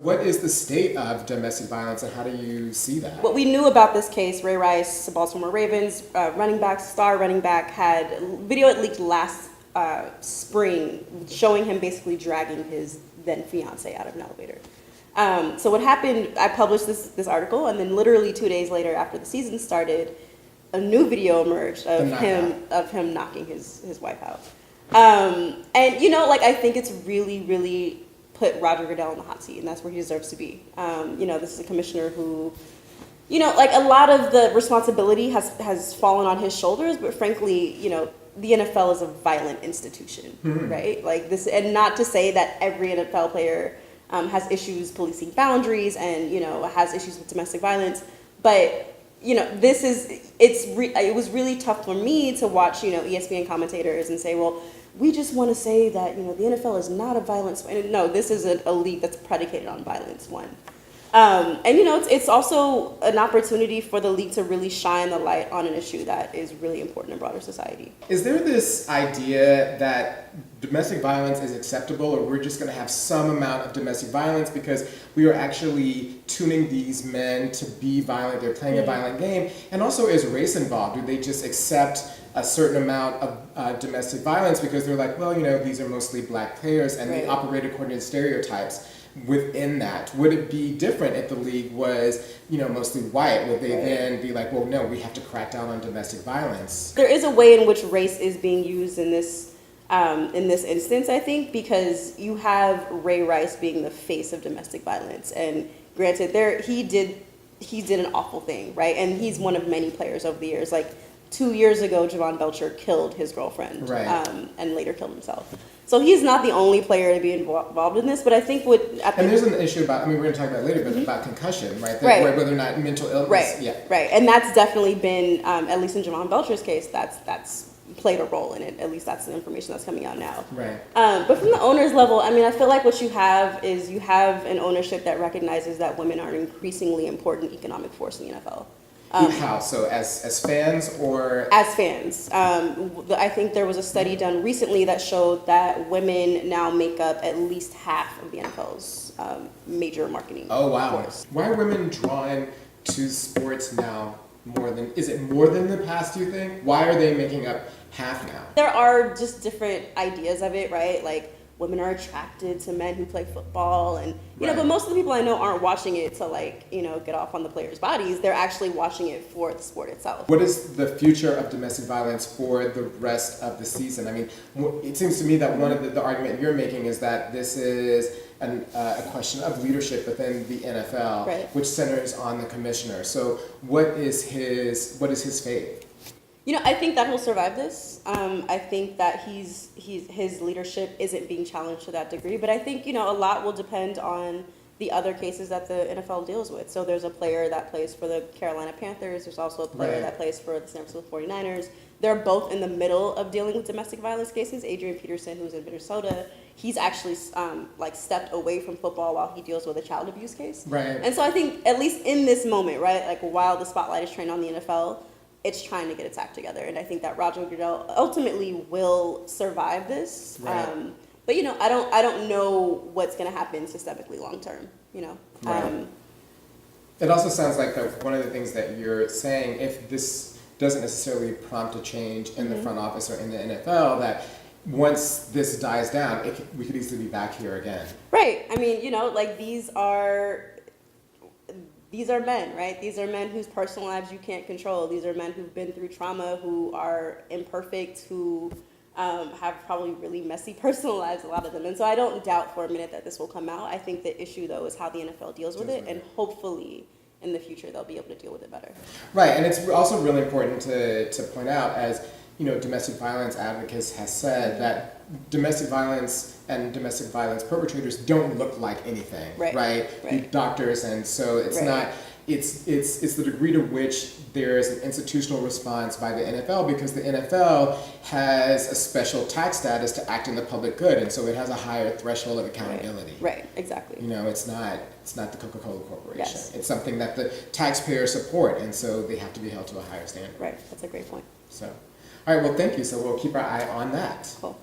What is the state of domestic violence and how do you see that? What we knew about this case, Ray Rice, the Baltimore Ravens star running back, had video leaked last spring showing him basically dragging his then fiance out of an elevator. So what happened, I published this article, and then literally 2 days later after the season started, a new video emerged of him knocking his wife out. And I think it's really put Roger Goodell in the hot seat, and that's where he deserves to be. This is a commissioner who, a lot of the responsibility has fallen on his shoulders, but frankly, the NFL is a violent institution, right? Like this, and not to say that every NFL player has issues policing boundaries and, has issues with domestic violence, but it was really tough for me to watch, ESPN commentators and say, well, we just want to say that, the NFL is not a violence. And no, this is a league that's predicated on violence, one. It's also an opportunity for the league to really shine the light on an issue that is really important in broader society. Is there this idea that domestic violence is acceptable, or we're just going to have some amount of domestic violence because we are actually tuning these men to be violent, they're playing a violent game? And also, is race involved? Do they just accept a certain amount of domestic violence because they're like, well, these are mostly black players and they operate according to stereotypes within that? Would it be different if the league was, mostly white? Would they then be like, well, no, we have to crack down on domestic violence? There is a way in which race is being used in this instance, I think, because you have Ray Rice being the face of domestic violence, and granted, he did an awful thing, right? And he's one of many players over the years. Like 2 years ago, Javon Belcher killed his girlfriend, and later killed himself. So he's not the only player to be involved in this, but I think there's an issue about, we're going to talk about it later, but about concussion, right? Whether or not mental illness. Right. And that's definitely been, at least in Javon Belcher's case, that's played a role in it. At least that's the information that's coming out now. Right. But from the owner's level, I feel like what you have is an ownership that recognizes that women are an increasingly important economic force in the NFL. How? So as fans or? As fans. I think there was a study done recently that showed that women now make up at least half of the NFL's major marketing force. Why are women drawn to sports now is it more than the past, do you think? Why are they making up half now? There are just different ideas of it, right? Like, women are attracted to men who play football, and but most of the people I know aren't watching it to get off on the players' bodies. They're actually watching it for the sport itself. What is the future of domestic violence for the rest of the season? It seems to me that one of the argument you're making is that this is a question of leadership within the NFL, which centers on the commissioner. So what is his fate? I think that he'll survive this. I think that his leadership isn't being challenged to that degree. But I think, a lot will depend on the other cases that the NFL deals with. So there's a player that plays for the Carolina Panthers. There's also a player that plays for the San Francisco 49ers. They're both in the middle of dealing with domestic violence cases. Adrian Peterson, who's in Minnesota, he's actually stepped away from football while he deals with a child abuse case. Right. And so I think, at least in this moment, right, while the spotlight is trained on the NFL, it's trying to get its act together, and I think that Roger Goodell ultimately will survive this. Right. But I don't know what's going to happen systemically long term. Right. It also sounds like one of the things that you're saying, if this doesn't necessarily prompt a change in the front office or in the NFL, that once this dies down, we could easily be back here again. Right. These are men, right? These are men whose personal lives you can't control. These are men who've been through trauma, who are imperfect, who have probably really messy personal lives, a lot of them. And so I don't doubt for a minute that this will come out. I think the issue, though, is how the NFL deals with it, and hopefully in the future they'll be able to deal with it better. Right, and it's also really important to point out, as domestic violence advocates has said, that domestic violence and domestic violence perpetrators don't look like anything, right? Doctors, and so it's not. It's the degree to which there is an institutional response by the NFL, because the NFL has a special tax status to act in the public good, and so it has a higher threshold of accountability. Right. Exactly. It's not the Coca-Cola Corporation. Yes. It's something that the taxpayers support, and so they have to be held to a higher standard. Right. That's a great point. So, all right. Well, thank you. So we'll keep our eye on that. Cool.